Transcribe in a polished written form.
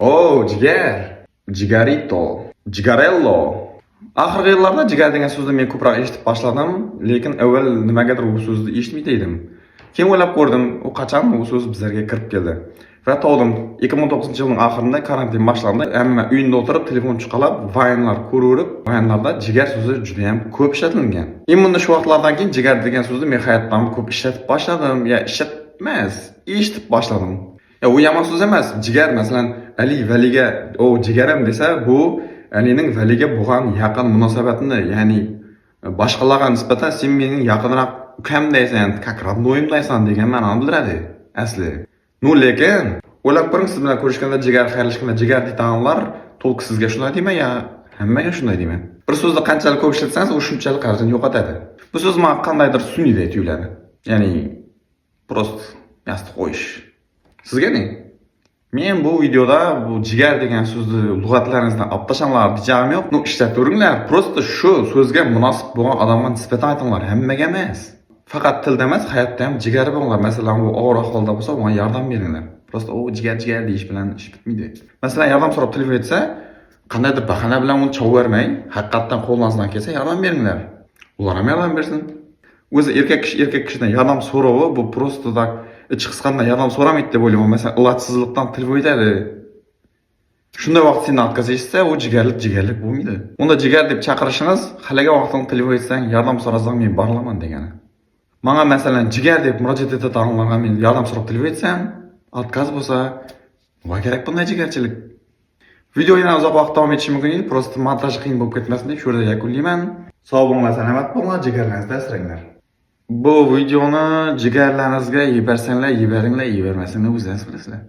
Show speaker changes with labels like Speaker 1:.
Speaker 1: O jigar, jigarito, jigarello. Oxirgi yillarda jigar degan so'zni men ko'proq eshitib boshladim, lekin avval nimagadir u so'zni eshitmaydi edim. Keyin o'ylab ko'rdim, u qachon bu so'z bizlarga kirib keldi. Va topdim 2019-yilning oxirida karantin boshlandi. Hamma uyinda o'tirib telefon chiqarib, Vine'lar ko'raverib, Vine'larda jigar so'zi juda ham ko'p ishlatilgan. Endi shu vaqtlardan keyin jigar degan so'zni men hayotdan ko'p ishlatib boshladim. Ishlatmas, eshitib boshladim. U yomon so'z emas. Jigar, masalan, Ali Valiga "O jigarim" desa, bu Alining Valiga bo'lgan yaqin munosabatini, ya'ni boshqalarga nisbatan sen mening yaqinroq ukamdaysan, как родноyimdaysan degan ma'noni bildiradi asli. Lekin o'ylab ko'ring, siz bilan ko'rishganda jigar, xayrlashganda jigar deydiganlar to'liq sizga shunday deyman ya, hammaga shunday deyman. Bir so'zni qanchalik ko'p ishlatsangiz, u shunchalik qarzini yo'qotadi. Bu so'z menga qandaydir sun'iy tuyuladi. Ya'ni prost yasni qo'yish. Sizga ne? Men bu videoda bu jigar degan so'zni lug'atlaringizdan olib tashlanglar diyajagim yo'q. Ishlataveringlar. Prosta shu so'zga munosib bo'lgan odamga nisbatan aytinglar, hammaga emas. Faqat tilda emas, hayotda ham jigari bo'linglar. Masalan, u og'ir ahvolda bo'lsa, unga yordam beringlar. Prosta o jigar deyish bilan ish bitmaydi. Masalan, yordam so'rab telefon etsa, qandaydir bahona bilan uni chavormay, haqiqatan qo'lingizdan kelsa yordam beringlar. Ular ham yordam bersin. O'zi erkak kishidan yordam so'rovi bu prosta ichi qisqandan yordam so'ramaydi deb o'ylayman. Masalan, ilojsizlikdan telefon etadi. Shunday vaqt sendan отказ eshitsa, u jigarlik bo'lmaydi. Unda jigar deb chaqirishingiz, haliga vaqtda telefon etsang, yordam so'rasang men borlaman degani. Menga masalan jigar deb murojaat etadiganlarga men yordam so'rab telefon etsam, отказ bo'lsa, nima kerak bunday jigarchilik? Video yana uzoq vaqt davom etishi mumkin edi, prosta montaj qiyin bo'lib ketmasin deb shu yerda yakunlayman. Sog' bo'linglar, salomat bo'linglar, jigarlaringizni asranglar. Bu videoni jigarlaringizga yebersanglar, yeberinglar, yebermasanglar o'zingiz bilasizlar.